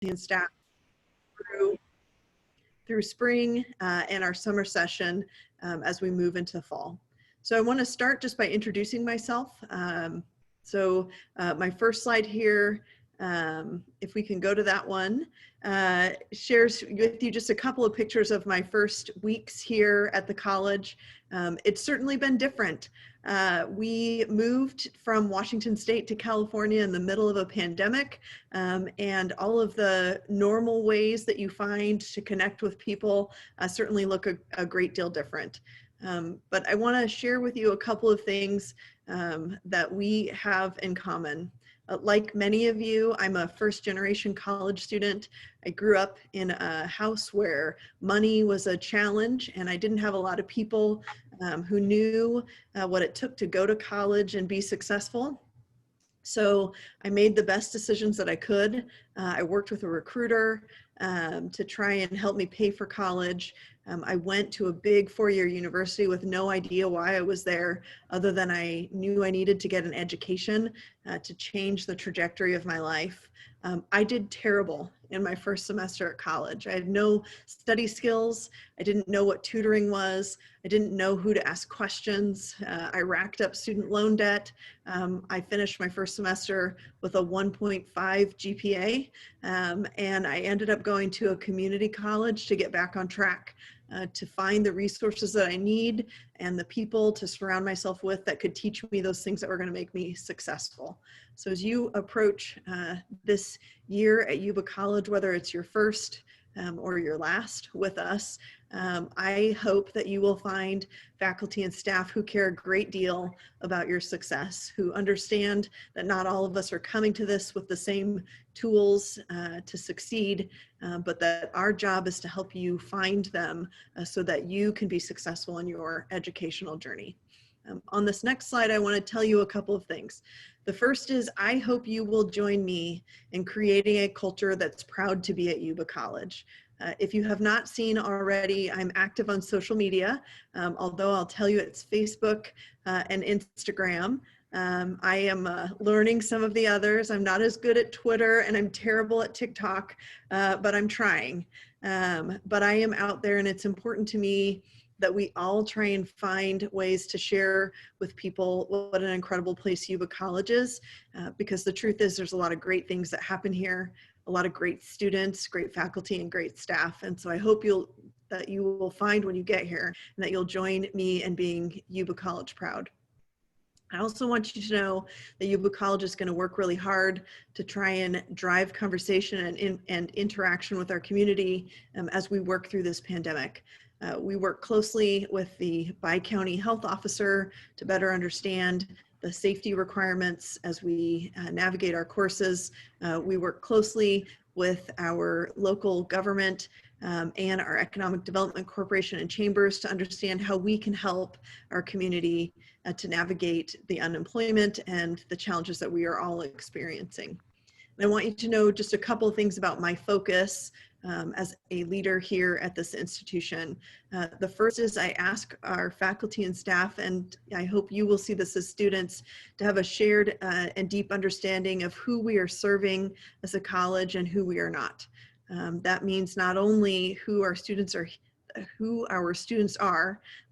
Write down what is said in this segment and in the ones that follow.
and staff through spring and our summer session as we move into fall. So I want to start just by introducing myself. My first slide here, if we can go to that one, shares with you just a couple of pictures of my first weeks here at the college. It's certainly been different. We moved from Washington State to California in the middle of a pandemic, and all of the normal ways that you find to connect with people certainly look a great deal different. But I want to share with you a couple of things that we have in common. Like many of you, I'm a first-generation college student. I grew up in a house where money was a challenge, and I didn't have a lot of people who knew what it took to go to college and be successful. So I made the best decisions that I could. I worked with a recruiter to try and help me pay for college. I went to a big four-year university with no idea why I was there, other than I knew I needed to get an education to change the trajectory of my life. I did terrible in my first semester at college. I had no study skills. I didn't know what tutoring was. I didn't know who to ask questions. I racked up student loan debt. I finished my first semester with a 1.5 GPA, and I ended up going to a community college to get back on track, to find the resources that I need and the people to surround myself with that could teach me those things that were going to make me successful. So as you approach this year at Yuba College, whether it's your first or your last with us, I hope that you will find faculty and staff who care a great deal about your success, who understand that not all of us are coming to this with the same tools to succeed, but that our job is to help you find them so that you can be successful in your educational journey. On this next slide, I want to tell you a couple of things. The first is, I hope you will join me in creating a culture that's proud to be at Yuba College. If you have not seen already, I'm active on social media, although I'll tell you it's Facebook and Instagram. I am learning some of the others. I'm not as good at Twitter, and I'm terrible at TikTok, but I'm trying. But I am out there, and it's important to me that we all try and find ways to share with people what an incredible place Yuba College is, because the truth is there's a lot of great things that happen here, a lot of great students, great faculty, and great staff. And so I hope that you will find when you get here, and that you'll join me in being Yuba College proud. I also want you to know that Yuba College is going to work really hard to try and drive conversation and interaction with our community as we work through this pandemic. We work closely with the bi-county health officer to better understand the safety requirements as we navigate our courses. We work closely with our local government and our Economic Development Corporation and chambers to understand how we can help our community to navigate the unemployment and the challenges that we are all experiencing. And I want you to know just a couple of things about my focus as a leader here at this institution. The first is I ask our faculty and staff, and I hope you will see this as students, to have a shared and deep understanding of who we are serving as a college and who we are not. That means not only who our students are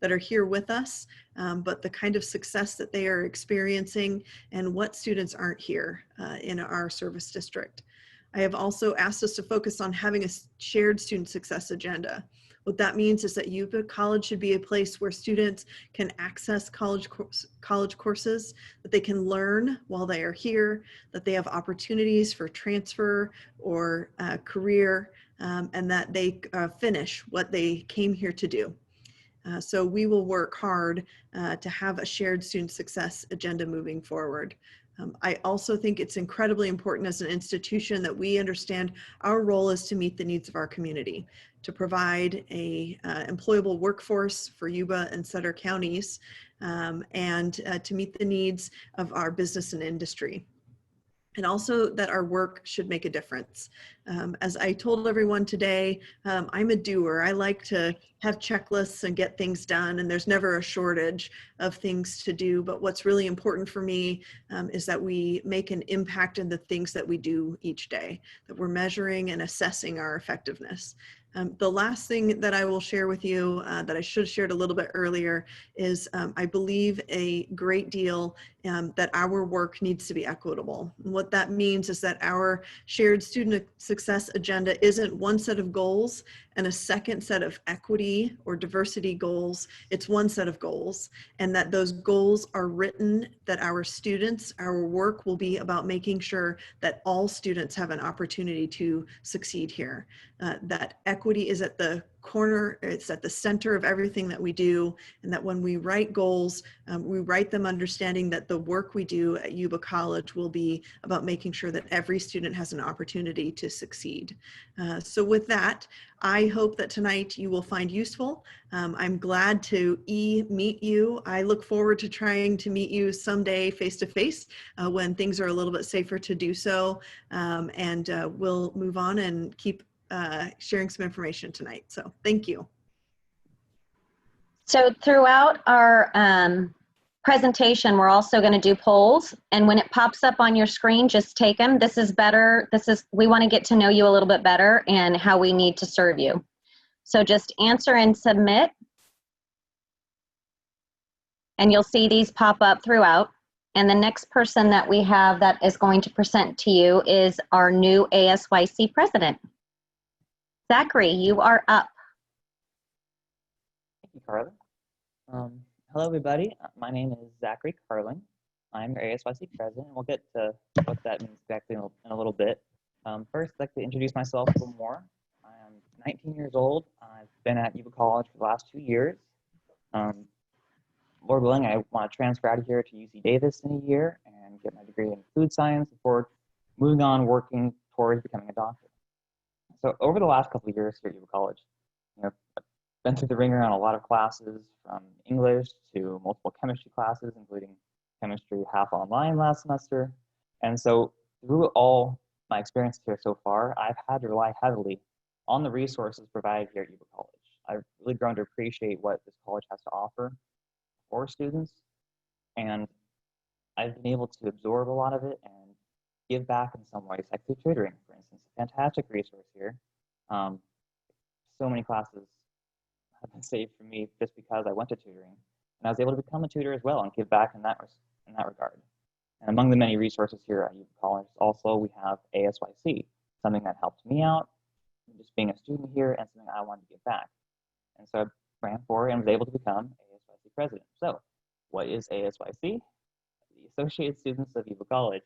that are here with us, but the kind of success that they are experiencing and what students aren't here in our service district. I have also asked us to focus on having a shared student success agenda. What that means is that Yuba College should be a place where students can access college courses, that they can learn while they are here, that they have opportunities for transfer or career, and that they finish what they came here to do. So we will work hard to have a shared student success agenda moving forward. I also think it's incredibly important as an institution that we understand our role is to meet the needs of our community, to provide a employable workforce for Yuba and Sutter counties, and to meet the needs of our business and industry. and also that our work should make a difference. As I told everyone today, I'm a doer. I like to have checklists and get things done, and there's never a shortage of things to do. But what's really important for me is that we make an impact in the things that we do each day, that we're measuring and assessing our effectiveness. The last thing that I will share with you that I should have shared a little bit earlier is I believe a great deal that our work needs to be equitable. And what that means is that our shared student success agenda isn't one set of goals and a second set of equity or diversity goals. It's one set of goals, and that those goals are written, that our students, our work will be about making sure that all students have an opportunity to succeed here. That equity is at the corner, it's at the center of everything that we do, and that when we write goals, we write them understanding that the work we do at Yuba College will be about making sure that every student has an opportunity to succeed. So with that, I hope that tonight you will find useful. I'm glad to meet you. I look forward to trying to meet you someday face-to-face when things are a little bit safer to do so, and we'll move on and keep sharing some information tonight. So thank you. So throughout our presentation, we're also going to do polls, and when it pops up on your screen, just take them. This is better. We want to get to know you a little bit better and how we need to serve you. So just answer and submit, and you'll see these pop up throughout. And the next person that we have that is going to present to you is our new ASYC President. Zachary, you are up. Thank you, Carla. Hello, everybody. My name is Zachary Carlin. I'm your ASYC President, and we'll get to what that means exactly in a little bit. First, I'd like to introduce myself a little more. I'm 19 years old. I've been at Yuba College for the last 2 years. Lord willing, I want to transfer out of here to UC Davis in a year and get my degree in food science before moving on working towards becoming a doctor. So over the last couple of years here at Yuba College, I've been through the ringer on a lot of classes, from English to multiple chemistry classes, including chemistry half online last semester. And so through all my experiences here so far, I've had to rely heavily on the resources provided here at Yuba College. I've really grown to appreciate what this college has to offer for students, and I've been able to absorb a lot of it and give back in some ways, like through tutoring, for instance, a fantastic resource here. So many classes have been saved for me just because I went to tutoring, and I was able to become a tutor as well and give back in that regard. And among the many resources here at Yuba College, also we have ASYC, something that helped me out, just being a student here, and something I wanted to give back. And so I ran for and was able to become ASYC President. So what is ASYC? The Associated Students of Yuba College.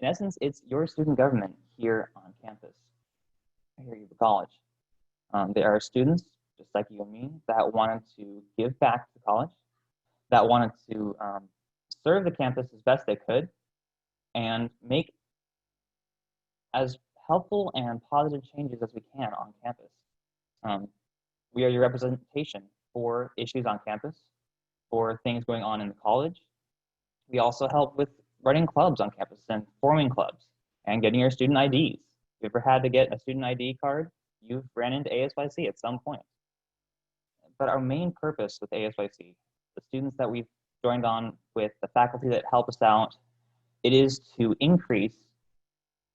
In essence, it's your student government here on campus, here at Yuba College. There are students, just like you and me, that wanted to give back to college, that wanted to serve the campus as best they could, and make as helpful and positive changes as we can on campus. We are your representation for issues on campus, for things going on in the college. We also help with running clubs on campus and forming clubs and getting your student IDs. If you ever had to get a student ID card, you've ran into ASYC at some point. But our main purpose with ASYC, the students that we've joined on with, the faculty that help us out, it is to increase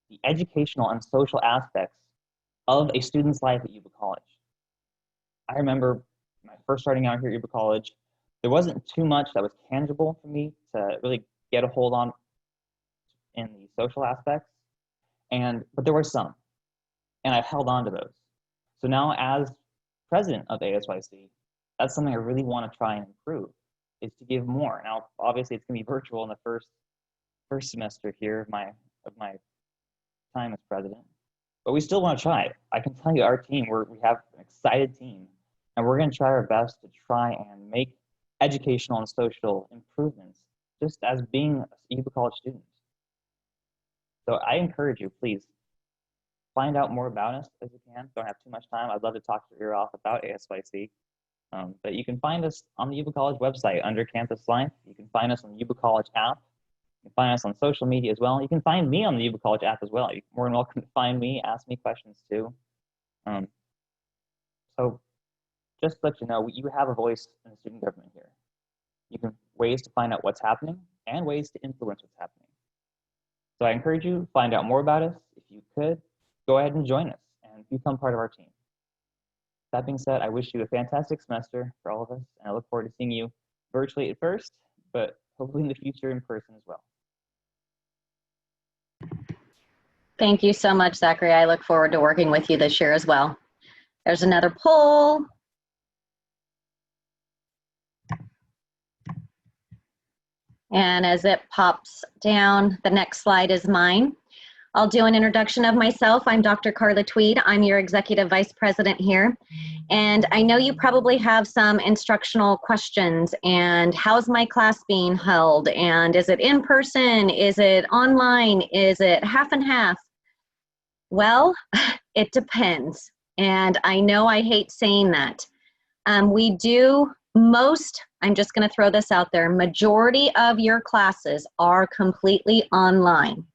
the educational and social aspects of a student's life at Yuba College. I remember when I first starting out here at Yuba College, there wasn't too much that was tangible for me to really get a hold on in the social aspects, but there were some, and I've held on to those. So now, as president of ASYC, that's something I really want to try and improve, is to give more. Now, obviously, it's going to be virtual in the first semester here of my time as president, but we still want to try it. I can tell you, our team, we have an excited team, and we're going to try our best to try and make educational and social improvements, just as being a Yuba College student. So I encourage you, please find out more about us as you can. Don't have too much time. I'd love to talk your ear off about ASYC. But you can find us on the Yuba College website under Campus Life. You can find us on the Yuba College app. You can find us on social media as well. You can find me on the Yuba College app as well. You're more than welcome to find me, ask me questions too. So just to let you know, you have a voice in the student government here. You can ways to find out what's happening and ways to influence what's happening. So I encourage you to find out more about us. If you could, go ahead and join us and become part of our team. That being said, I wish you a fantastic semester for all of us, and I look forward to seeing you virtually at first, but hopefully in the future in person as well. Thank you so much, Zachary. I look forward to working with you this year as well. There's another poll. And as it pops down, the next slide is mine. I'll do an introduction of myself. I'm Dr. Carla Tweed. I'm your Executive Vice President here. And I know you probably have some instructional questions and how's my class being held? And is it in person? Is it online? Is it half and half? Well, it depends. And I know I hate saying that. We do I'm just going to throw this out there, majority of your classes are completely online.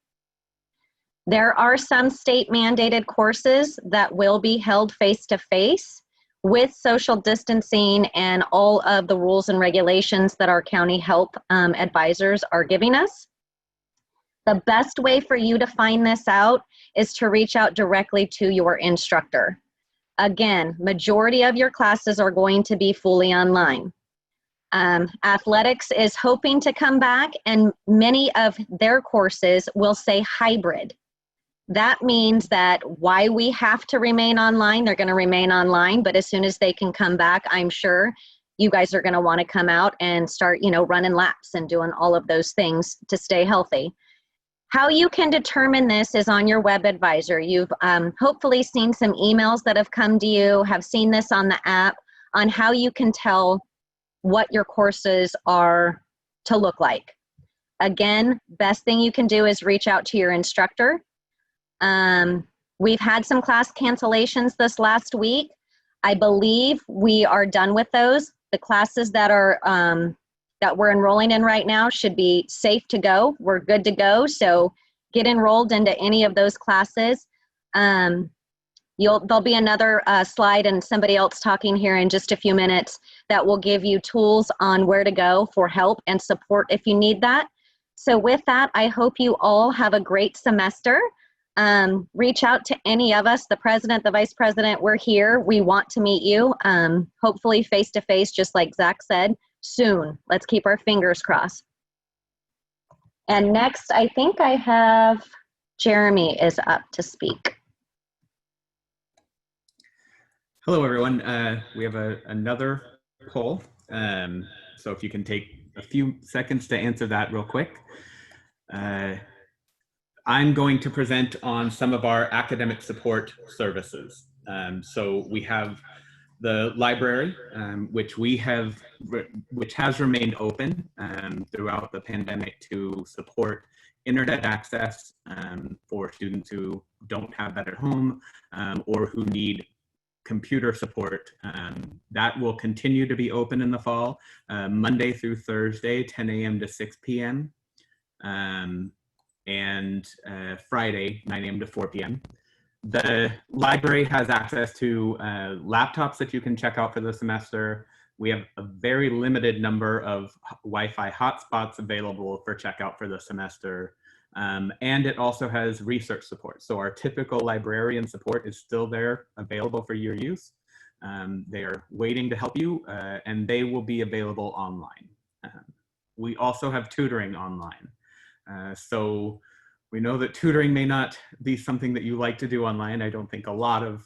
There are some state mandated courses that will be held face-to-face with social distancing and all of the rules and regulations that our county health advisors are giving us. The best way for you to find this out is to reach out directly to your instructor. Again, majority of your classes are going to be fully online. Athletics is hoping to come back, and many of their courses will say hybrid. That means that why we have to remain online, they're going to remain online, but as soon as they can come back, I'm sure you guys are going to want to come out and start, running laps and doing all of those things to stay healthy. How you can determine this is on your web advisor. You've hopefully seen some emails that have come to you, have seen this on the app, on how you can tell what your courses are to look like. Again, best thing you can do is reach out to your instructor. We've had some class cancellations this last week. I believe we are done with those. The classes that are that we're enrolling in right now should be safe to go. We're good to go. So get enrolled into any of those classes. There'll be another slide and somebody else talking here in just a few minutes that will give you tools on where to go for help and support if you need that. So with that, I hope you all have a great semester. Reach out to any of us, the president, the vice president, we're here. We want to meet you, hopefully face-to-face, just like Zach said, soon. Let's keep our fingers crossed. And next, I think I have Jeremy is up to speak. Hello, everyone. We have another poll. So if you can take a few seconds to answer that real quick. I'm going to present on some of our academic support services. So we have the library, which has remained open throughout the pandemic to support internet access for students who don't have that at home or who need computer support. That will continue to be open in the fall, Monday through Thursday, 10 a.m. to 6 p.m. And Friday, 9 a.m. to 4 p.m. The library has access to laptops that you can check out for the semester. We have a very limited number of Wi-Fi hotspots available for checkout for the semester. And it also has research support. So our typical librarian support is still there, available for your use. They are waiting to help you, and they will be available online. We also have tutoring online. So we know that tutoring may not be something that you like to do online. I don't think a lot of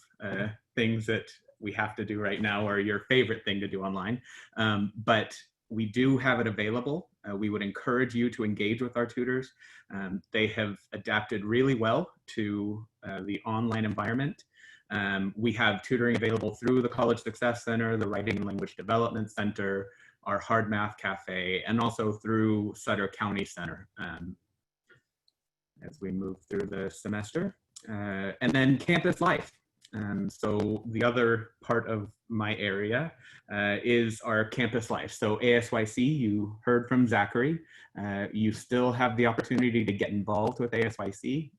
things that we have to do right now are your favorite thing to do online, but we do have it available. We would encourage you to engage with our tutors. They have adapted really well to the online environment. We have tutoring available through the College Success Center, the Writing and Language Development Center, our Hard Math Cafe, and also through Sutter County Center as we move through the semester. And then campus life. So the other part of my area is our campus life. So ASYC, you heard from Zachary. You still have the opportunity to get involved with ASYC.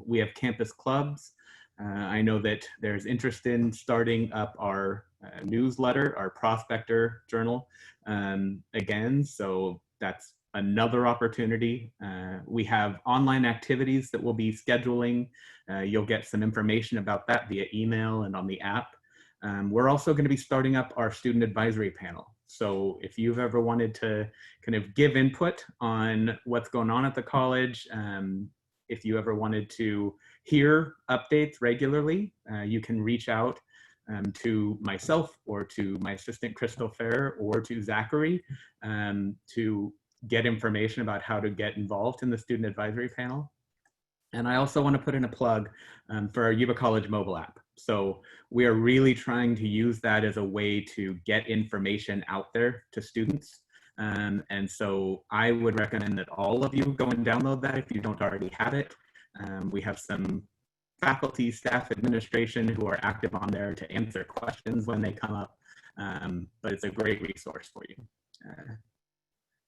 We have campus clubs. I know that there's interest in starting up our newsletter, our prospector journal again. So that's another opportunity. We have online activities that we'll be scheduling. You'll get some information about that via email and on the app. We're also going to be starting up our student advisory panel. So if you've ever wanted to kind of give input on what's going on at the college, if you ever wanted to hear updates regularly, you can reach out to myself or to my assistant Crystal Fair or to Zachary to get information about how to get involved in the student advisory panel. And I also want to put in a plug for our Yuba College mobile app. So we are really trying to use that as a way to get information out there to students. And so I would recommend that all of you go and download that if you don't already have it. We have some faculty, staff, administration who are active on there to answer questions when they come up. But it's a great resource for you.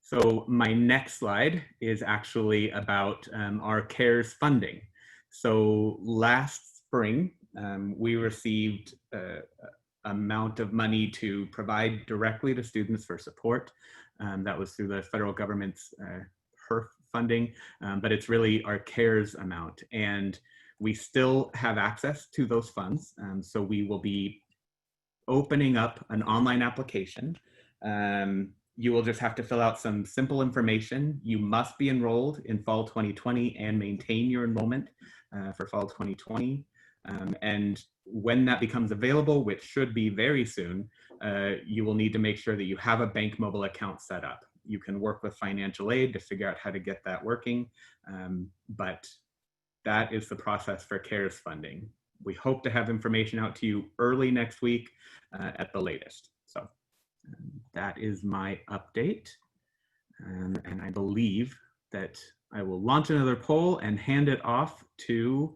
So my next slide is actually about our CARES funding. So last spring, we received an amount of money to provide directly to students for support. That was through the federal government's HERF funding, but it's really our CARES amount. And we still have access to those funds. So we will be opening up an online application. You will just have to fill out some simple information. You must be enrolled in fall 2020 and maintain your enrollment for fall 2020. And when that becomes available, which should be very soon, you will need to make sure that you have a bank mobile account set up. You can work with financial aid to figure out how to get that working, but that is the process for CARES funding. We hope to have information out to you early next week at the latest. So that is my update. And I believe that I will launch another poll and hand it off to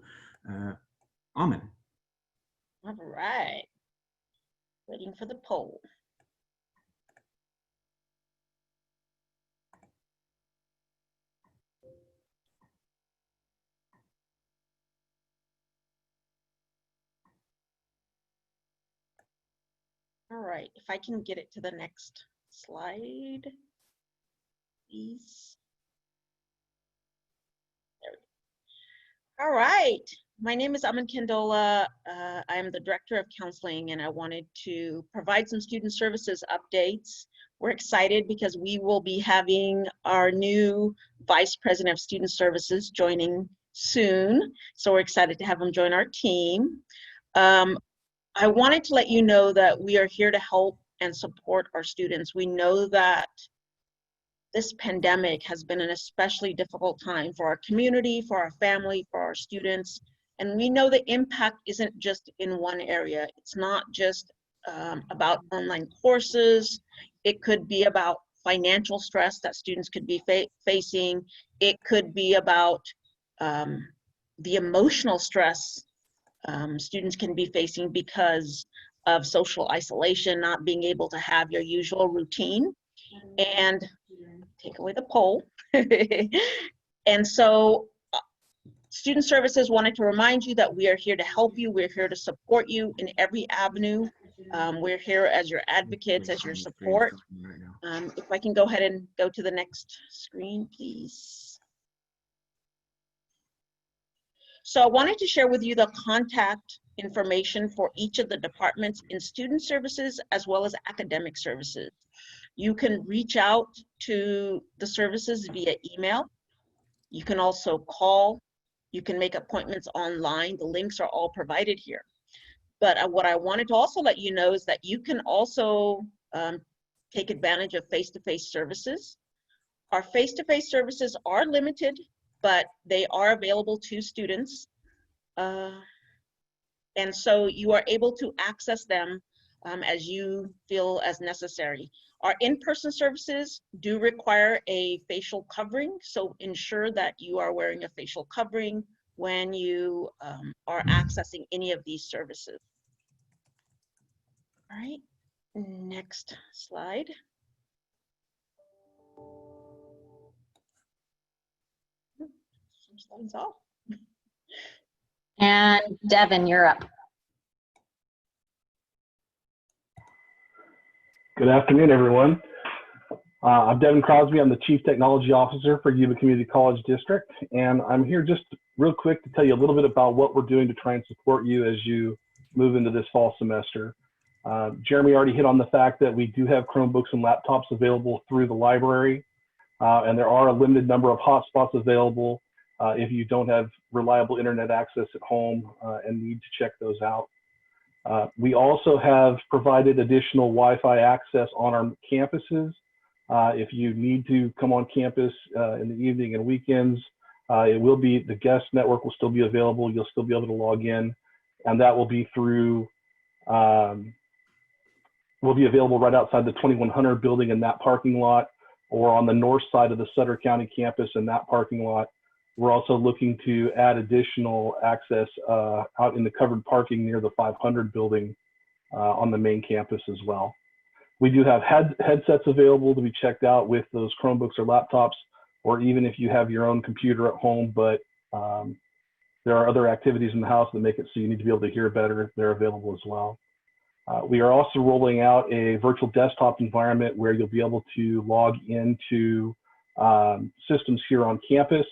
Amin. All right. Waiting for the poll. All right, if I can get it to the next slide, please. There we go. All right, my name is Amin Kendola. I am the Director of Counseling, and I wanted to provide some student services updates. We're excited because we will be having our new Vice President of Student Services joining soon. So we're excited to have him join our team. I wanted to let you know that we are here to help and support our students. We know that this pandemic has been an especially difficult time for our community, for our family, for our students. And we know the impact isn't just in one area. It's not just about online courses. It could be about financial stress that students could be facing. It could be about the emotional stress students can be facing because of social isolation, not being able to have your usual routine. And take away the poll. And so Student Services wanted to remind you that we are here to help you. We're here to support you in every avenue. We're here as your advocates, as your support. If I can go ahead and go to the next screen, please. So I wanted to share with you the contact information for each of the departments in Student Services as well as Academic Services. You can reach out to the services via email. You can also call. You can make appointments online. The links are all provided here. But what I wanted to also let you know is that you can also take advantage of face-to-face services. Our face-to-face services are limited, but they are available to students. And so you are able to access them as you feel as necessary. Our in-person services do require a facial covering, so ensure that you are wearing a facial covering when you are accessing any of these services. All right, next slide. Some slides off. And Devin, you're up. Good afternoon, everyone. I'm Devin Crosby. I'm the Chief Technology Officer for Yuba Community College District, and I'm here just real quick to tell you a little bit about what we're doing to try and support you as you move into this fall semester. Jeremy already hit on the fact that we do have Chromebooks and laptops available through the library, and there are a limited number of hotspots available if you don't have reliable internet access at home and need to check those out. We also have provided additional Wi-Fi access on our campuses. If you need to come on campus in the evening and weekends, it will be, the guest network will still be available. You'll still be able to log in, and that will be through, will be available right outside the 2100 building in that parking lot, or on the north side of the Sutter County campus in that parking lot. We're also looking to add additional access out in the covered parking near the 500 building on the main campus as well. We do have headsets available to be checked out with those Chromebooks or laptops, or even if you have your own computer at home, but there are other activities in the house that make it so you need to be able to hear better. They're available as well. We are also rolling out a virtual desktop environment where you'll be able to log into systems here on campus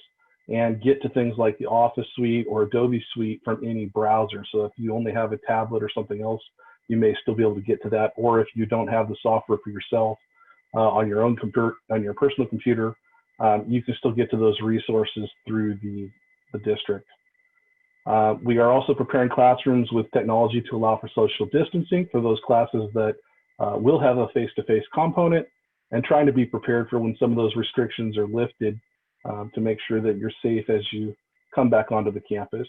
and get to things like the Office Suite or Adobe Suite from any browser. So if you only have a tablet or something else, you may still be able to get to that. Or if you don't have the software for yourself on your own computer, on your personal computer, you can still get to those resources through the district. We are also preparing classrooms with technology to allow for social distancing for those classes that will have a face-to-face component, and trying to be prepared for when some of those restrictions are lifted to make sure that you're safe as you come back onto the campus.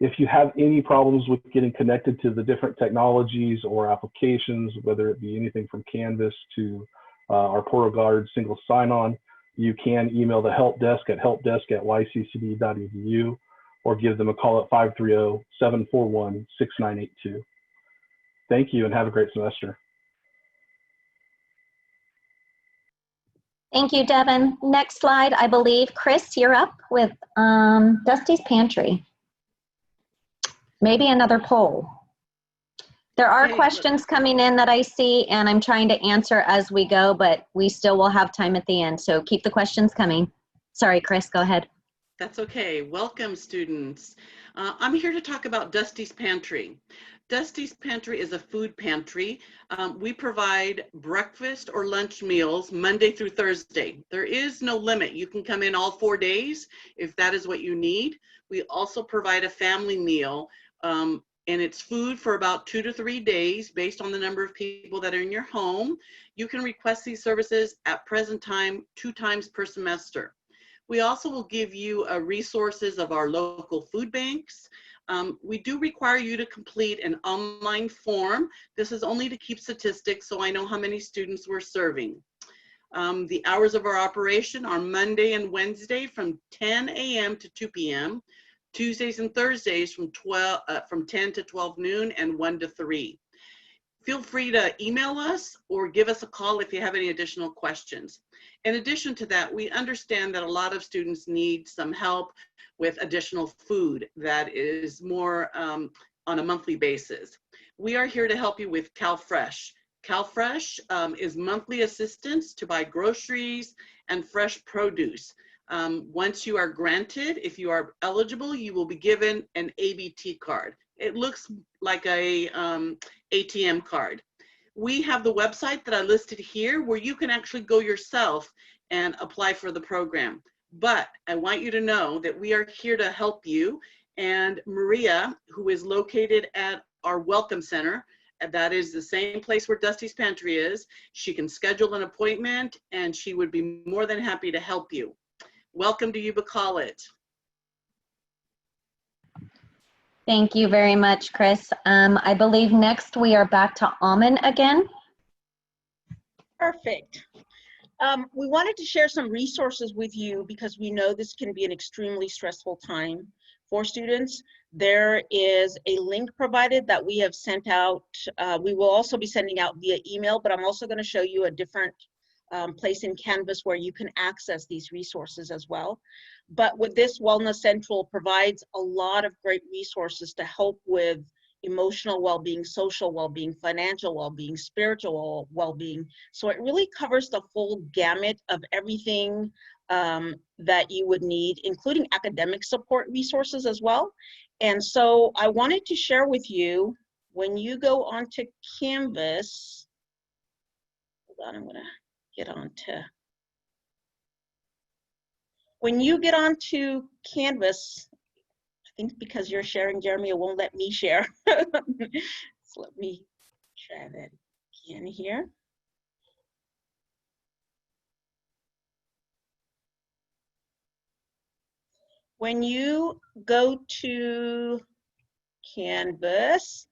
If you have any problems with getting connected to the different technologies or applications, whether it be anything from Canvas to our PortalGuard single sign-on, you can email the help desk at helpdesk@yccd.edu or give them a call at 530-741-6982. Thank you and have a great semester. Thank you, Devin. Next slide, I believe. Chris, you're up with Dusty's Pantry. Maybe another poll. There are questions coming in that I see, and I'm trying to answer as we go, but we still will have time at the end, so keep the questions coming. Sorry, Chris, go ahead. That's okay. Welcome, students. I'm here to talk about Dusty's Pantry. Dusty's Pantry is a food pantry. We provide breakfast or lunch meals Monday through Thursday. There is no limit. You can come in all 4 days if that is what you need. We also provide a family meal, and it's food for about 2 to 3 days based on the number of people that are in your home. You can request these services at present time 2 times per semester. We also will give you resources of our local food banks. We do require you to complete an online form. This is only to keep statistics so I know how many students we're serving. The hours of our operation are Monday and Wednesday from 10 a.m. to 2 p.m. Tuesdays and Thursdays from 10 to 12 noon and 1 to 3. Feel free to email us or give us a call if you have any additional questions. In addition to that, we understand that a lot of students need some help with additional food that is more on a monthly basis. We are here to help you with CalFresh. CalFresh is monthly assistance to buy groceries and fresh produce. Once you are granted, if you are eligible, you will be given an ABT card. It looks like a ATM card. We have the website that I listed here where you can actually go yourself and apply for the program. But I want you to know that we are here to help you. And Maria, who is located at our Welcome Center, that is the same place where Dusty's Pantry is, she can schedule an appointment and she would be more than happy to help you. Welcome to Yuba College. Thank you very much, Chris. I believe next we are back to Amin again. Perfect. We wanted to share some resources with you because we know this can be an extremely stressful time for students. There is a link provided that we have sent out. We will also be sending out via email, but I'm also going to show you a different place in Canvas where you can access these resources as well. But with this, Wellness Central provides a lot of great resources to help with emotional well-being, social well-being, financial well-being, spiritual well-being. So it really covers the full gamut of everything that you would need, including academic support resources as well. And so I wanted to share with you, when you go onto Canvas, hold on, I'm gonna get onto, when you get onto Canvas, I think because you're sharing, Jeremy, it won't let me share. So let me try that again here. When you go to Canvas,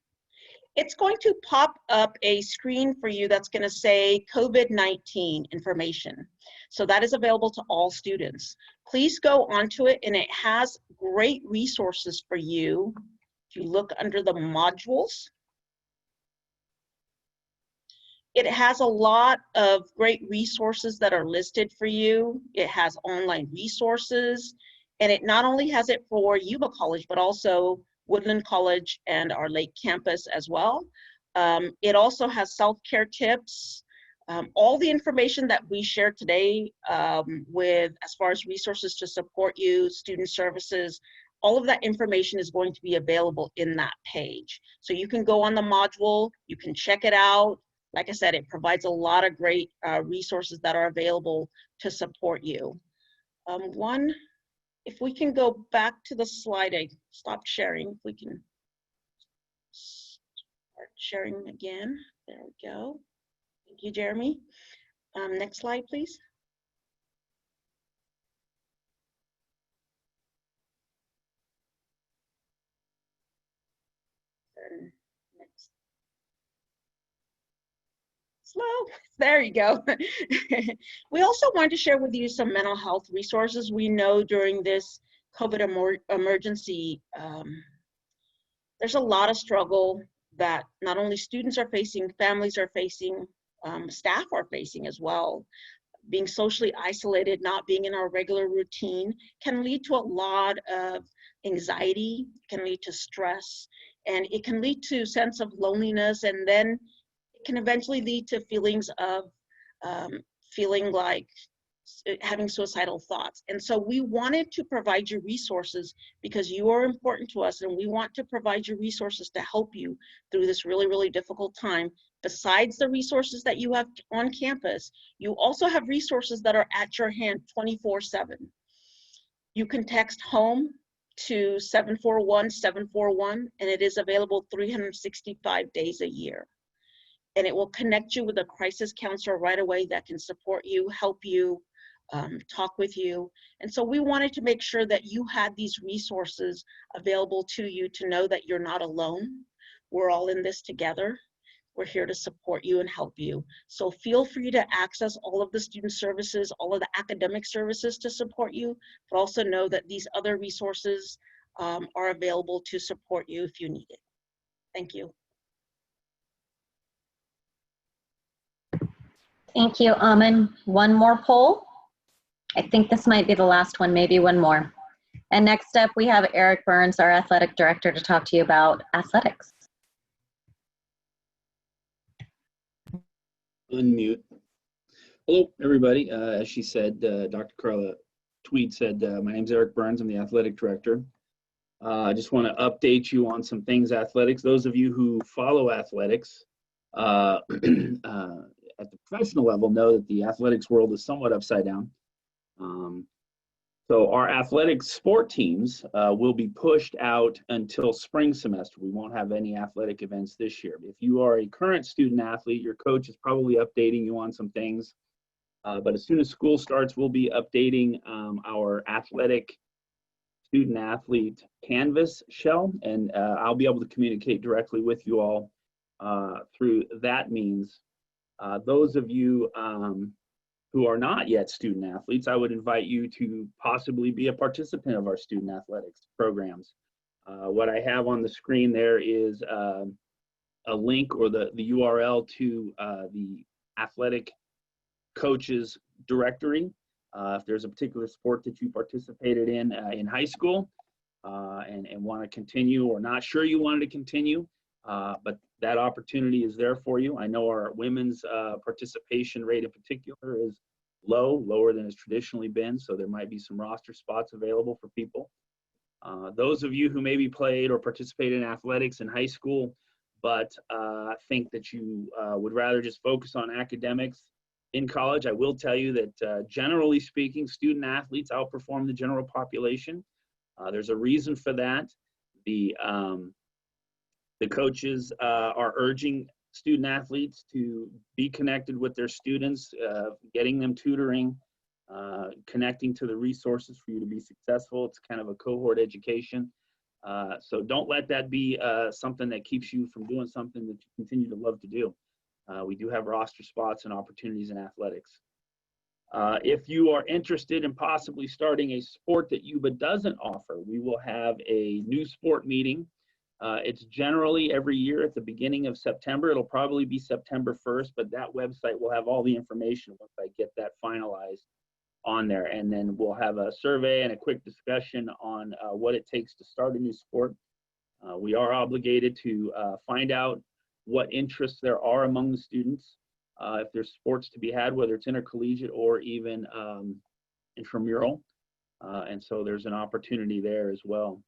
it's going to pop up a screen for you that's going to say COVID-19 information. So that is available to all students. Please go onto it, and it has great resources for you. If you look under the modules, it has a lot of great resources that are listed for you. It has online resources, and it not only has it for Yuba College, but also Woodland College and our Lake campus as well. It also has self-care tips. All the information that we shared today with, as far as resources to support you, student services, all of that information is going to be available in that page. So you can go on the module, you can check it out. Like I said, it provides a lot of great resources that are available to support you. If we can go back to the slide, I stopped sharing. If we can start sharing again. There we go. Thank you, Jeremy. Next slide, please. Next. Slow. There you go. We also wanted to share with you some mental health resources. We know during this COVID emergency, there's a lot of struggle that not only students are facing, families are facing, staff are facing as well. Being socially isolated, not being in our regular routine can lead to a lot of anxiety, can lead to stress, and it can lead to a sense of loneliness, and then it can eventually lead to feelings of feeling like having suicidal thoughts. And so we wanted to provide you resources because you are important to us, and we want to provide you resources to help you through this really, really difficult time. Besides the resources that you have on campus, you also have resources that are at your hand 24/7. You can text home to 741-741, and it is available 365 days a year. And it will connect you with a crisis counselor right away that can support you, help you, talk with you. And so we wanted to make sure that you had these resources available to you to know that you're not alone. We're all in this together. We're here to support you and help you. So feel free to access all of the student services, all of the academic services to support you, but also know that these other resources are available to support you if you need it. Thank you. Thank you, Amin. One more poll. I think this might be the last one, maybe one more. And next up, we have Eric Burns, our athletic director, to talk to you about athletics. Unmute. Hello, everybody. As she said, Dr. Carla Tweed said, my name's Eric Burns. I'm the athletic director. I just want to update you on some things athletics. Those of you who follow athletics at the professional level know that the athletics world is somewhat upside down. So our athletic sport teams will be pushed out until spring semester. We won't have any athletic events this year. If you are a current student athlete, your coach is probably updating you on some things. But as soon as school starts, we'll be updating our athletic student athlete canvas shell, and I'll be able to communicate directly with you all through that means. Those of you who are not yet student athletes, I would invite you to possibly be a participant of our student athletics programs. What I have on the screen there is a link or the URL to the athletic coaches directory. If there's a particular sport that you participated in high school and want to continue, or not sure you wanted to continue, but that opportunity is there for you. I know our women's participation rate in particular is lower than it's traditionally been, so there might be some roster spots available for people. Those of you who maybe played or participated in athletics in high school, but think that you would rather just focus on academics in college, I will tell you that generally speaking, student athletes outperform the general population. There's a reason for that. The coaches are urging student athletes to be connected with their students, getting them tutoring, connecting to the resources for you to be successful. It's kind of a cohort education. So don't let that be something that keeps you from doing something that you continue to love to do. We do have roster spots and opportunities in athletics. If you are interested in possibly starting a sport that Yuba doesn't offer, we will have a new sport meeting. It's generally every year at the beginning of September. It'll probably be September 1st, but that website will have all the information once I get that finalized on there. And then we'll have a survey and a quick discussion on what it takes to start a new sport. We are obligated to find out what interests there are among the students. If there's sports to be had, whether it's intercollegiate or even intramural. And so there's an opportunity there as well.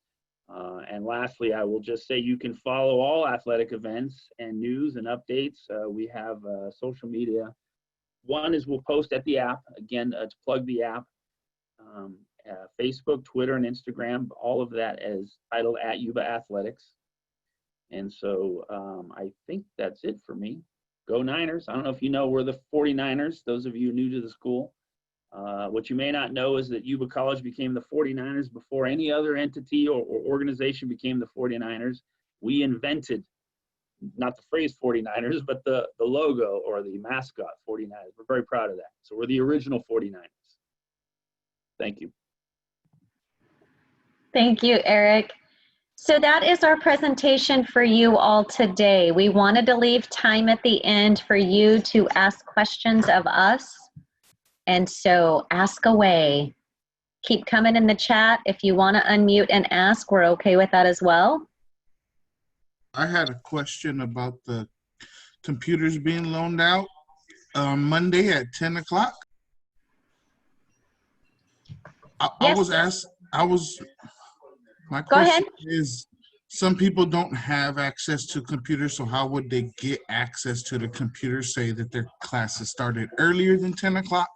And lastly, I will just say you can follow all athletic events and news and updates. We have social media. One is we'll post at the app, again, to plug the app, Facebook, Twitter, and Instagram, all of that is titled at Yuba Athletics. And so I think that's it for me. Go Niners. I don't know if you know, we're the 49ers, those of you new to the school. What you may not know is that Yuba College became the 49ers before any other entity or organization became the 49ers. We invented, not the phrase 49ers, but the logo or the mascot 49ers. We're very proud of that. So we're the original 49ers. Thank you. Thank you, Eric. So that is our presentation for you all today. We wanted to leave time at the end for you to ask questions of us. And so ask away. Keep coming in the chat. If you want to unmute and ask, we're okay with that as well. I had a question about the computers being loaned out on Monday at 10 o'clock. My question is, some people don't have access to computers, so how would they get access to the computer, say that their classes started earlier than 10 o'clock?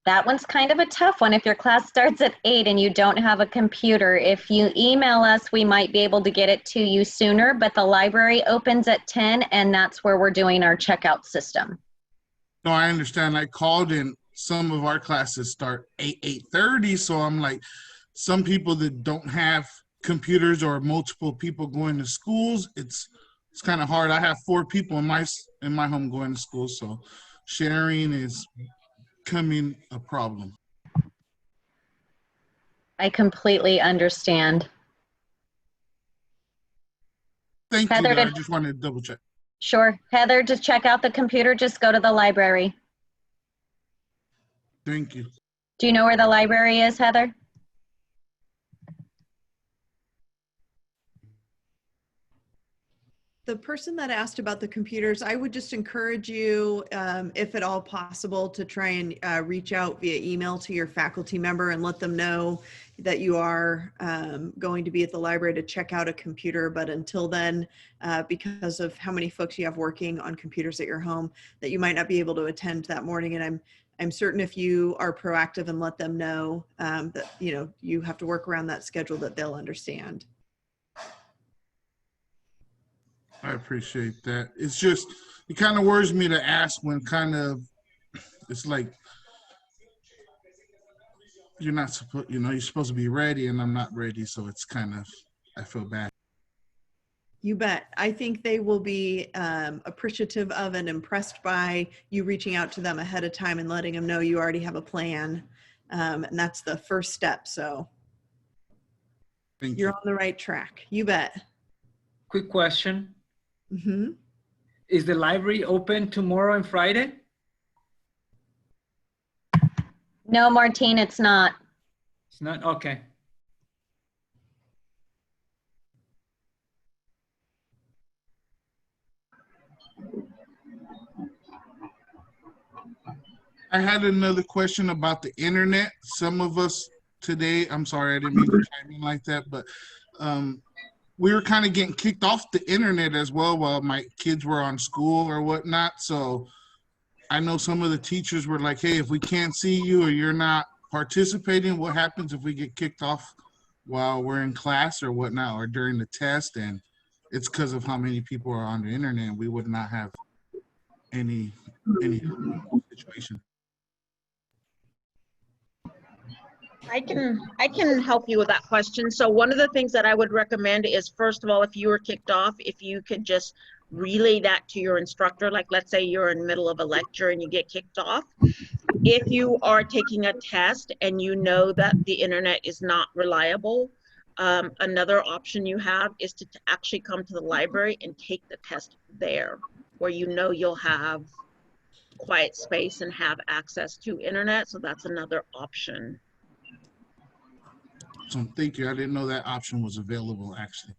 That one's kind of a tough one. If your class starts at 8 and you don't have a computer, if you email us, we might be able to get it to you sooner, but the library opens at 10 and that's where we're doing our checkout system. No, I understand. I called in. Some of our classes start 8:30, so I'm like, some people that don't have computers or multiple people going to schools, it's kind of hard. I have 4 people in my home going to school, so sharing is becoming a problem. I completely understand. Thank Heather, you. I just wanted to double check. Sure. Heather, to check out the computer, just go to the library. Thank you. Do you know where the library is, Heather? The person that asked about the computers, I would just encourage you, if at all possible, to try and reach out via email to your faculty member and let them know that you are going to be at the library to check out a computer. But until then, because of how many folks you have working on computers at your home, that you might not be able to attend that morning. And I'm certain if you are proactive and let them know that you have to work around that schedule, that they'll understand. I appreciate that. It's just, it kind of worries me to ask when it's like, you're not supposed, you're supposed to be ready and I'm not ready. So it's kind of, I feel bad. You bet. I think they will be appreciative of and impressed by you reaching out to them ahead of time and letting them know you already have a plan. And that's the first step. So Thank you're you. on the right track. You bet. Quick question. Mm-hmm. Is the library open tomorrow and Friday? No, Martine, it's not. It's not? Okay. I had another question about the internet. Some of us today, I'm sorry, I didn't mean to chime in like that, but we were kind of getting kicked off the internet as well while my kids were on school or whatnot. So I know some of the teachers were like, hey, if we can't see you or you're not participating, what happens if we get kicked off while we're in class or whatnot, or during the test? And it's because of how many people are on the internet. We would not have any situation. I can help you with that question. So one of the things that I would recommend is, first of all, if you were kicked off, if you could just relay that to your instructor. Like, let's say you're in the middle of a lecture and you get kicked off. If you are taking a test and you know that the internet is not reliable, another option you have is to actually come to the library and take the test there, where you know you'll have quiet space and have access to internet. So that's another option. So thank you. I didn't know that option was available, actually.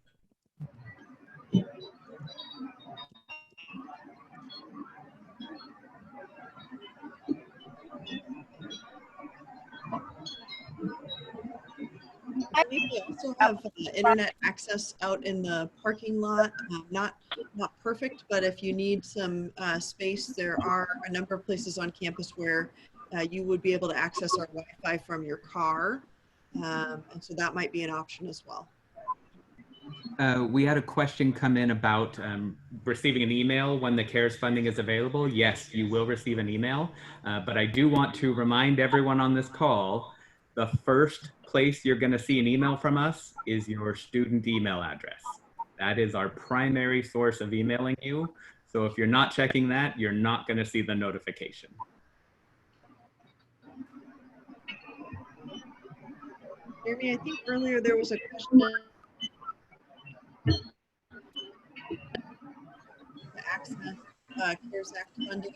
I believe we also have internet access out in the parking lot. Not perfect, but if you need some space, there are a number of places on campus where you would be able to access our Wi-Fi from your car. And so that might be an option as well. We had a question come in about receiving an email when the CARES funding is available. Yes, you will receive an email, but I do want to remind everyone on this call, the first place you're going to see an email from us is your student email address. That is our primary source of emailing you. So if you're not checking that, you're not going to see the notification. Jeremy, I think earlier there was a question. Access CARES Act funding.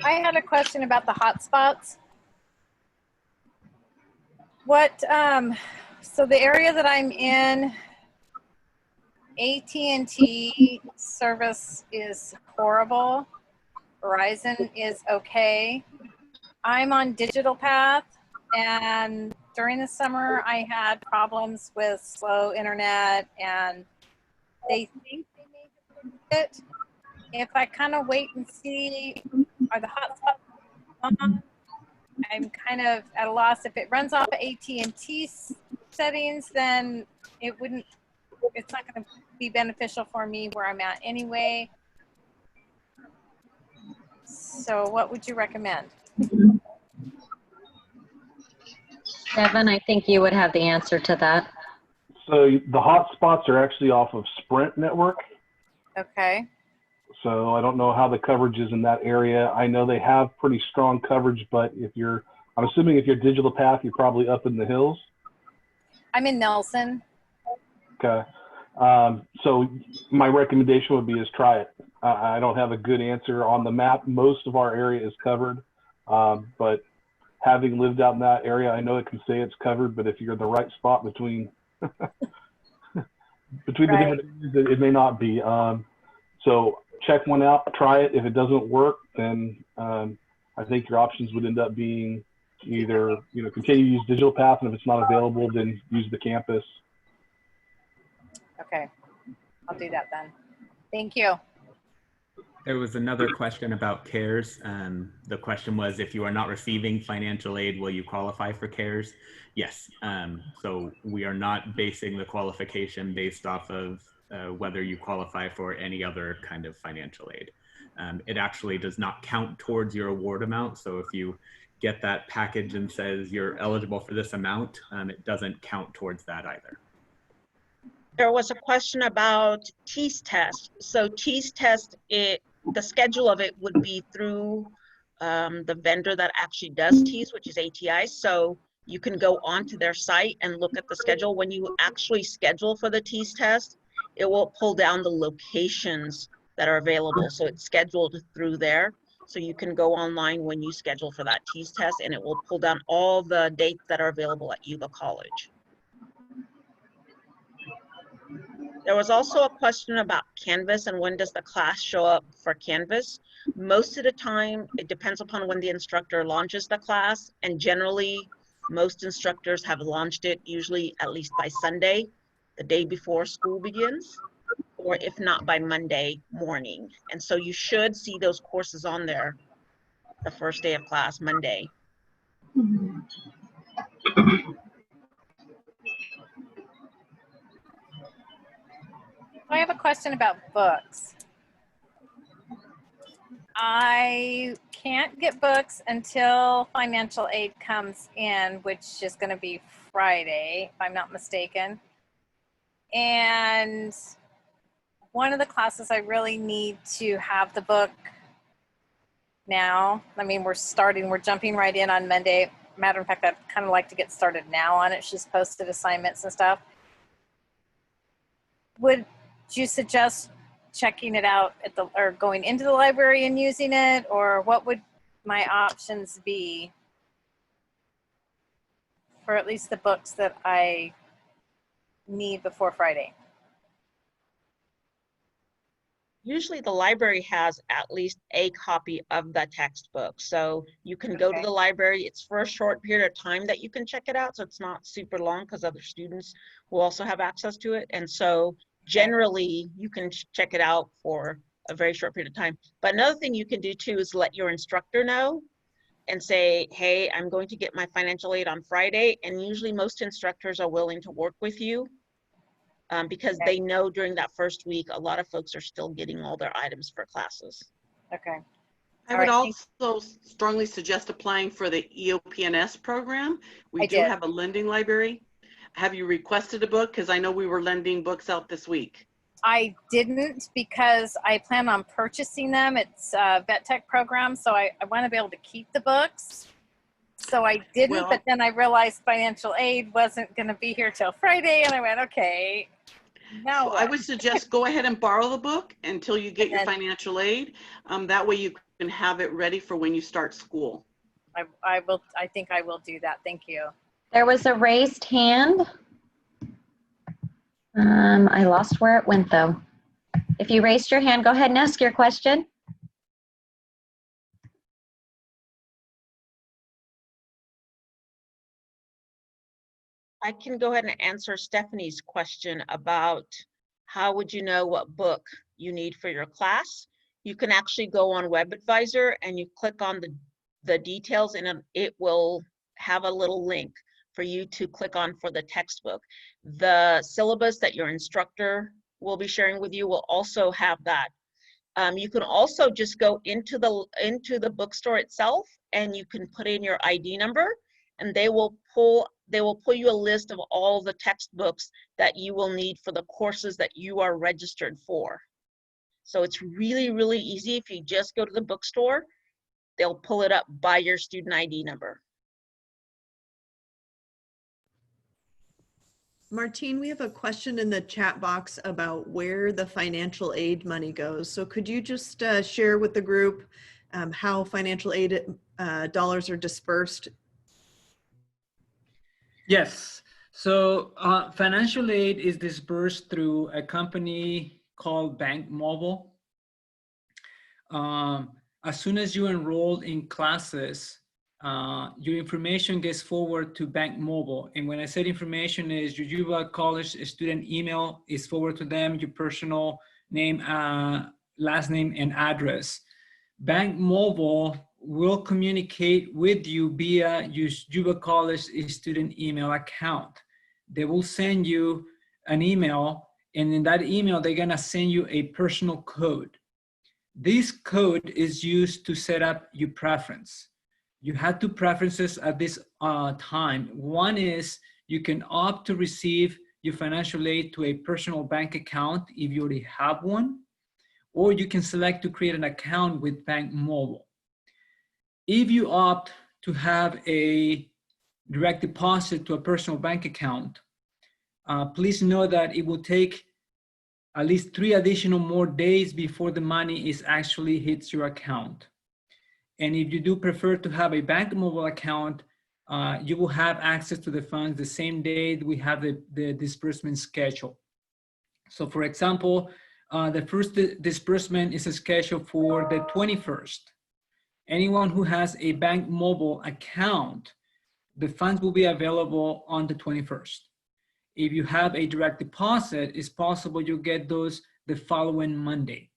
I had a question about the hotspots. So the area that I'm in, AT&T service is horrible. Verizon is okay. I'm on Digital Path, and during the summer I had problems with slow internet, and they think they may have fixed it. If I kind of wait and see, are the hotspots on? I'm kind of at a loss. If it runs off of AT&T settings, then it's not going to be beneficial for me where I'm at anyway. So what would you recommend? Devin, I think you would have the answer to that. So the hotspots are actually off of Sprint network. Okay. So I don't know how the coverage is in that area. I know they have pretty strong coverage, but I'm assuming if you're Digital Path, you're probably up in the hills. I'm in Nelson. Okay. So my recommendation would be try it. I don't have a good answer on the map. Most of our area is covered, but having lived out in that area, I know it can say it's covered, but if you're in the right spot between the different areas, it may not be. So check one out, try it. If it doesn't work, then I think your options would end up being either continue to use Digital Path, and if it's not available, then use the campus. Okay, I'll do that then. Thank you. There was another question about CARES. The question was, if you are not receiving financial aid, will you qualify for CARES? Yes. So we are not basing the qualification based off of whether you qualify for any other kind of financial aid. It actually does not count towards your award amount. So if you get that package and says you're eligible for this amount, it doesn't count towards that either. There was a question about TEAS test. So TEAS test, the schedule of it would be through the vendor that actually does TEAS, which is ATI. So you can go onto their site and look at the schedule. When you actually schedule for the TEAS test, it will pull down the locations that are available. So it's scheduled through there. So you can go online when you schedule for that TEAS test, and it will pull down all the dates that are available at Yuba College. There was also a question about Canvas and when does the class show up for Canvas. Most of the time, it depends upon when the instructor launches the class, and generally, most instructors have launched it usually at least by Sunday, the day before school begins, or if not by Monday morning. And so you should see those courses on there the first day of class, Monday. I have a question about books. I can't get books until financial aid comes in, which is going to be Friday, if I'm not mistaken. And one of the classes I really need to have the book now. I mean, we're jumping right in on Monday. Matter of fact, I'd kind of like to get started now on it. She's posted assignments and stuff. Would you suggest checking it out or going into the library and using it, or what would my options be for at least the books that I need before Friday? Usually the library has at least a copy of the textbook. So you can go to the library. It's for a short period of time that you can check it out. So it's not super long because other students will also have access to it. And so generally you can check it out for a very short period of time. But another thing you can do too is let your instructor know and say, hey, I'm going to get my financial aid on Friday. And usually most instructors are willing to work with you. Because they know during that first week, a lot of folks are still getting all their items for classes. Okay. I would also strongly suggest applying for the EOP&S program. We do have a lending library. Have you requested a book? Because I know we were lending books out this week. I didn't, because I plan on purchasing them. It's a vet tech program, so I want to be able to keep the books. So I didn't, but then I realized financial aid wasn't going to be here till Friday, and I went, okay. Now I would suggest go ahead and borrow the book until you get your financial aid. That way you can have it ready for when you start school. I will. I think I will do that. Thank you. There was a raised hand. I lost where it went though. If you raised your hand, go ahead and ask your question. I can go ahead and answer Stephanie's question about how would you know what book you need for your class. You can actually go on WebAdvisor and you click on the details, and it will have a little link for you to click on for the textbook. The syllabus that your instructor will be sharing with you will also have that. You can also just go into the bookstore itself, and you can put in your ID number, and they will pull you a list of all the textbooks that you will need for the courses that you are registered for. So it's really, really easy. If you just go to the bookstore, they'll pull it up by your student ID number. Martine, we have a question in the chat box about where the financial aid money goes. So could you just share with the group how financial aid dollars are dispersed? Yes. So financial aid is disbursed through a company called Bank Mobile. As soon as you enroll in classes, your information gets forwarded to Bank Mobile. And when I said information is your Yuba College student email is forwarded to them, your personal name, last name, and address. Bank Mobile will communicate with you via your Yuba College student email account. They will send you an email, and in that email, they're gonna send you a personal code. This code is used to set up your preference. You have two preferences at this time. One is you can opt to receive your financial aid to a personal bank account if you already have one, or you can select to create an account with Bank Mobile. If you opt to have a direct deposit to a personal bank account, please know that it will take at least 3 additional more days before the money is actually hits your account. And if you do prefer to have a Bank Mobile account, you will have access to the funds the same day that we have the disbursement schedule. So for example, the first disbursement is scheduled for the 21st. Anyone who has a Bank Mobile account, the funds will be available on the 21st. If you have a direct deposit, it's possible you'll get those the following Monday.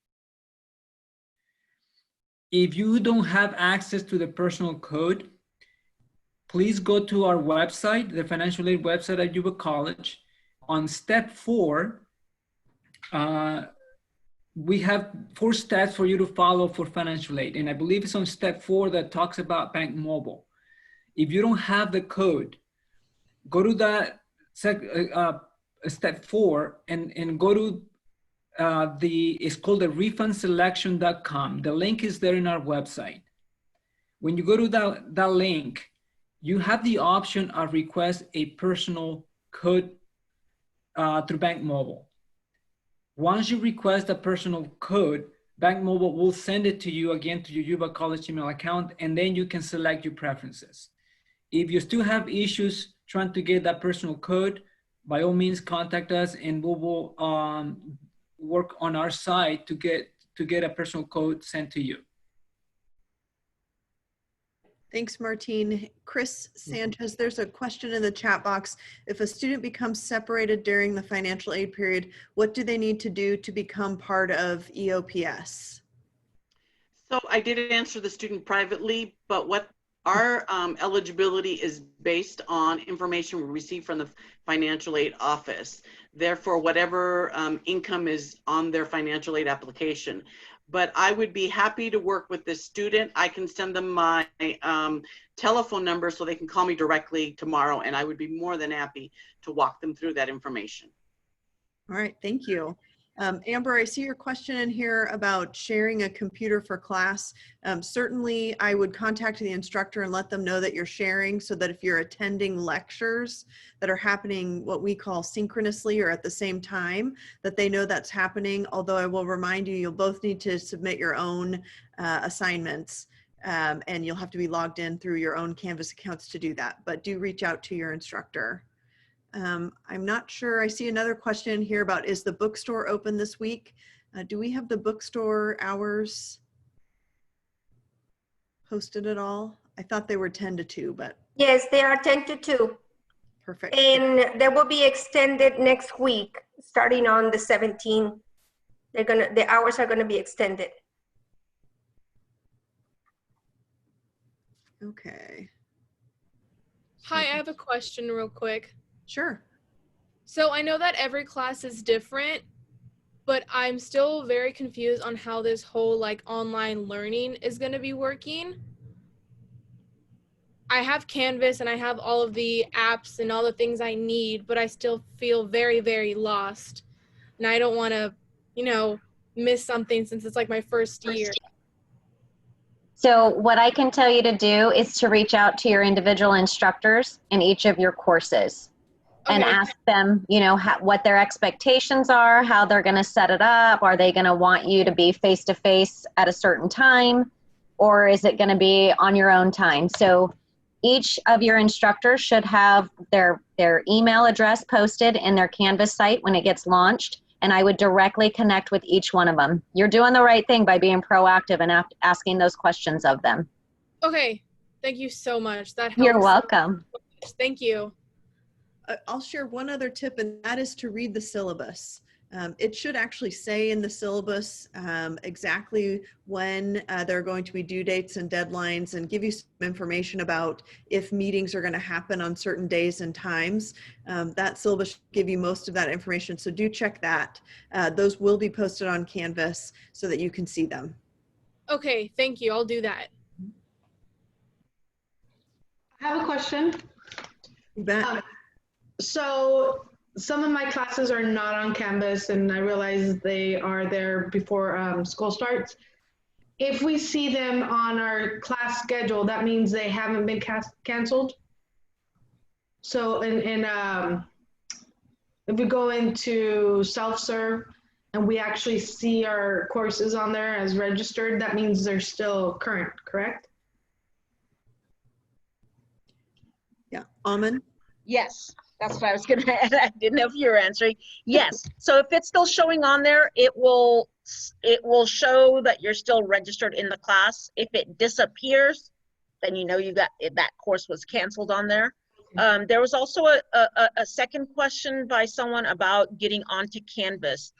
If you don't have access to the personal code, please go to our website, the financial aid website at Yuba College. On step 4, we have 4 steps for you to follow for financial aid. And I believe it's on step 4 that talks about Bank Mobile. If you don't have the code, go to that step 4 and go to it's called the refundselection.com. The link is there in our website. When you go to that link, you have the option of request a personal code through Bank Mobile. Once you request a personal code, Bank Mobile will send it to you again to your Yuba College email account, and then you can select your preferences. If you still have issues trying to get that personal code, by all means contact us and we will work on our side to get a personal code sent to you. Thanks, Martine. Chris Sanchez, there's a question in the chat box. If a student becomes separated during the financial aid period, what do they need to do to become part of EOPS? So I did answer the student privately, but what our eligibility is based on information we receive from the financial aid office. Therefore, whatever income is on their financial aid application. But I would be happy to work with this student. I can send them my telephone number so they can call me directly tomorrow, and I would be more than happy to walk them through that information. All right, thank you. Amber, I see your question in here about sharing a computer for class. Certainly, I would contact the instructor and let them know that you're sharing, so that if you're attending lectures that are happening what we call synchronously or at the same time, that they know that's happening. Although I will remind you, you'll both need to submit your own assignments, and you'll have to be logged in through your own Canvas accounts to do that. But do reach out to your instructor. I'm not sure. I see another question here about, is the bookstore open this week? Do we have the bookstore hours posted at all? I thought they were 10 to 2, but. Yes, they are 10 to 2. Perfect. And they will be extended next week, starting on the 17th. The hours are gonna be extended. Okay. Hi, I have a question real quick. Sure. So I know that every class is different, but I'm still very confused on how this whole like online learning is going to be working. I have Canvas and I have all of the apps and all the things I need, but I still feel very, very lost. And I don't want to, you know, miss something since it's like my first year. So what I can tell you to do is to reach out to your individual instructors in each of your courses. And ask them, you know, what their expectations are, how they're going to set it up. Are they going to want you to be face-to-face at a certain time? Or is it going to be on your own time? So each of your instructors should have their email address posted in their Canvas site when it gets launched. And I would directly connect with each one of them. You're doing the right thing by being proactive and asking those questions of them. Okay. Thank you so much. That helps. You're welcome. Thank you. I'll share one other tip, and that is to read the syllabus. It should actually say in the syllabus exactly when there are going to be due dates and deadlines, and give you some information about if meetings are going to happen on certain days and times. That syllabus should give you most of that information, so do check that. Those will be posted on Canvas so that you can see them. Okay, thank you. I'll do that. I have a question. You bet. So some of my classes are not on Canvas, and I realize they are there before school starts. If we see them on our class schedule, that means they haven't been canceled. So, if we go into self-serve and we actually see our courses on there as registered, that means they're still current, correct? Yeah, Amen. Yes, that's what I was gonna add. I didn't know if you were answering. Yes, so if it's still showing on there, it will show that you're still registered in the class. If it disappears, then you know you got that course was canceled on there. There was also a second question by someone about getting onto Canvas.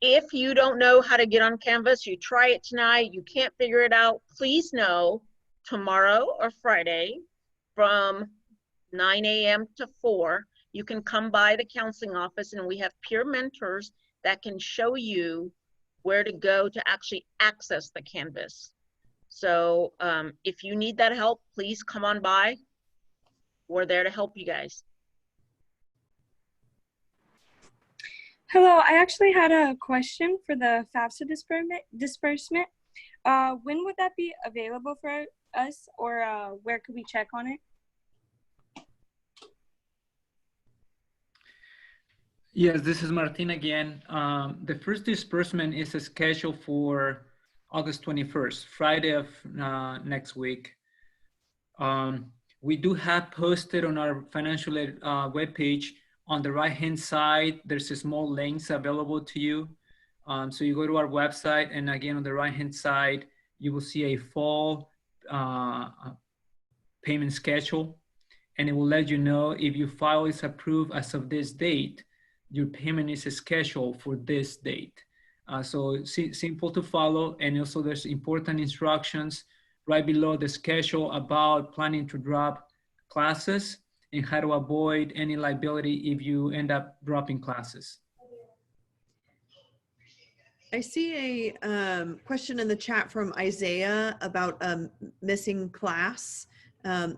If you don't know how to get on Canvas, you try it tonight, you can't figure it out, please know tomorrow or Friday from 9 a.m. to 4, you can come by the counseling office and we have peer mentors that can show you where to go to actually access the Canvas. So if you need that help, please come on by. We're there to help you guys. Hello, I actually had a question for the FAFSA disbursement. When would that be available for us, or where could we check on it? Yes, this is Martin again. The first disbursement is scheduled for August 21st, Friday of next week. We do have posted on our financial aid webpage, on the right-hand side, there's a small links available to you. So you go to our website, and again, on the right-hand side, you will see a fall payment schedule, and it will let you know if your file is approved as of this date, your payment is scheduled for this date. So simple to follow, and also there's important instructions right below the schedule about planning to drop classes and how to avoid any liability if you end up dropping classes. I see a question in the chat from Isaiah about missing class.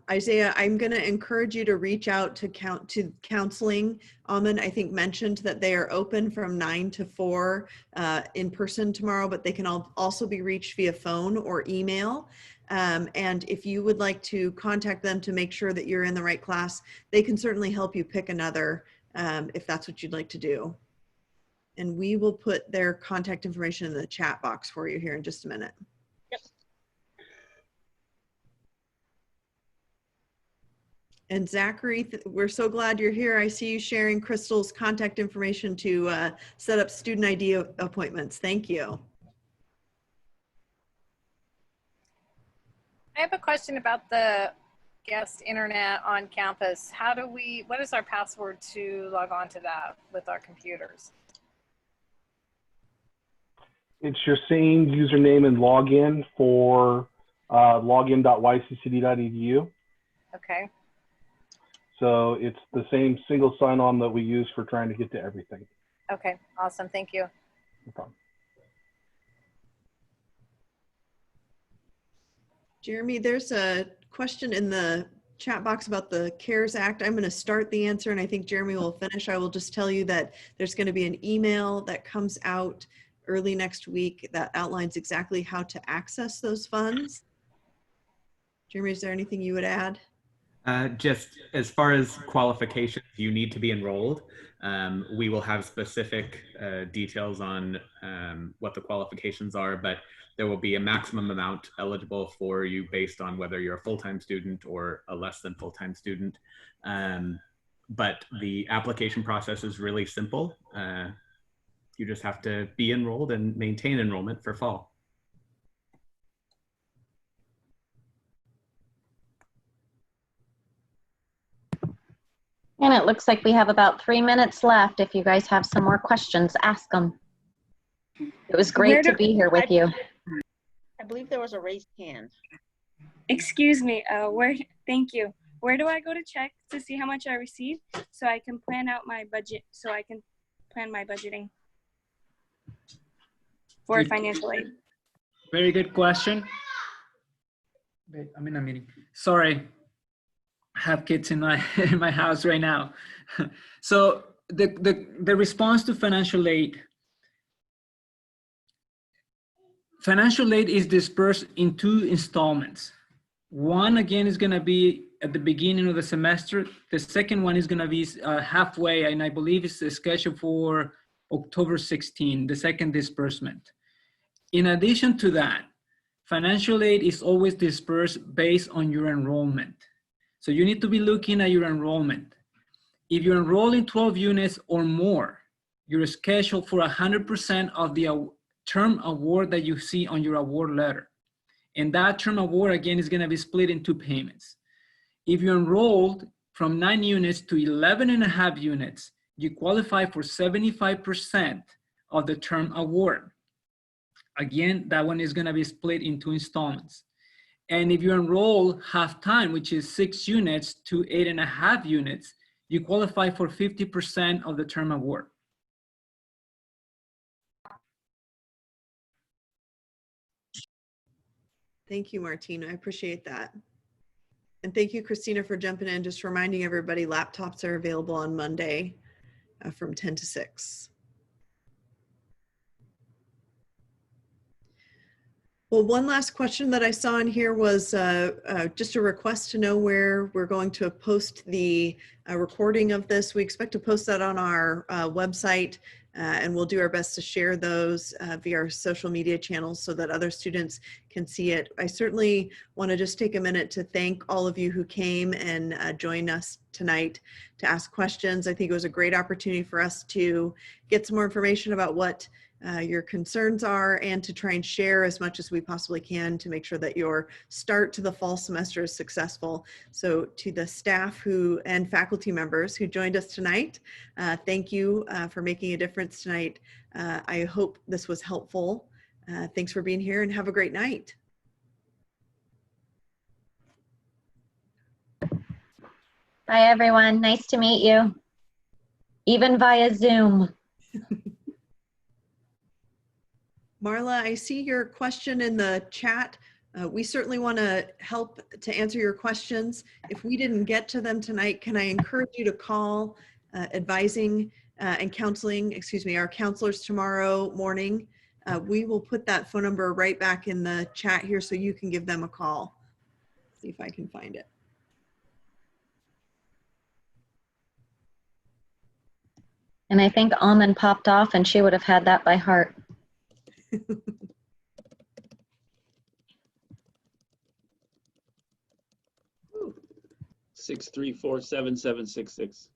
Isaiah, I'm going to encourage you to reach out to counseling. Amen, I think, mentioned that they are open from 9 to 4 in person tomorrow, but they can also be reached via phone or email. And if you would like to contact them to make sure that you're in the right class, they can certainly help you pick another if that's what you'd like to do. And we will put their contact information in the chat box for you here in just a minute. Yep. And Zachary, we're so glad you're here. I see you sharing Crystal's contact information to set up student ID appointments. Thank you. I have a question about the guest internet on campus. What is our password to log on to that with our computers? It's your same username and login for login.yccd.edu. Okay. So it's the same single sign-on that we use for trying to get to everything. Okay, awesome. Thank you. No problem. Jeremy, there's a question in the chat box about the CARES Act. I'm going to start the answer, and I think Jeremy will finish. I will just tell you that there's going to be an email that comes out early next week that outlines exactly how to access those funds. Jeremy, is there anything you would add? Just as far as qualifications, you need to be enrolled. We will have specific details on what the qualifications are, but there will be a maximum amount eligible for you based on whether you're a full-time student or a less than full-time student. But the application process is really simple. You just have to be enrolled and maintain enrollment for fall. And it looks like we have about 3 minutes left. If you guys have some more questions, ask them. It was great to be here with you. I believe there was a raised hand. Excuse me, thank you. Where do I go to check to see how much I received so I can plan out my budget, so I can plan my budgeting for financial aid? Very good question. Wait, I'm in a meeting. Sorry. have kids in my in my house right now. So the response to financial aid. Financial aid is dispersed in 2 installments. One, again, is going to be at the beginning of the semester. The second one is going to be halfway, and I believe it's scheduled for October 16, the second disbursement. In addition to that, financial aid is always dispersed based on your enrollment. So you need to be looking at your enrollment. If you enroll in 12 units or more, you're scheduled for 100% of the term award that you see on your award letter. And that term award, again, is going to be split in 2 payments. If you enrolled from 9 units to 11.5 units, you qualify for 75% of the term award. Again, that one is going to be split in 2 installments. And if you enroll half-time, which is 6 units to 8.5 units, you qualify for 50% of the term award. Thank you, Martine. I appreciate that. And thank you, Christina, for jumping in, just reminding everybody laptops are available on Monday from 10 to 6. Well, one last question that I saw in here was just a request to know where we're going to post the recording of this. We expect to post that on our website, and we'll do our best to share those via our social media channels so that other students can see it. I certainly want to just take a minute to thank all of you who came and joined us tonight to ask questions. I think it was a great opportunity for us to get some more information about what your concerns are and to try and share as much as we possibly can to make sure that your start to the fall semester is successful. So to the staff and faculty members who joined us tonight, thank you for making a difference tonight. I hope this was helpful. Thanks for being here and have a great night. Bye, everyone. Nice to meet you, even via Zoom. Marla, I see your question in the chat. We certainly want to help to answer your questions. If we didn't get to them tonight, can I encourage you to call advising and counseling, our counselors tomorrow morning. We will put that phone number right back in the chat here so you can give them a call. See if I can find it. And I think Almond popped off and she would have had that by heart. 634-7766.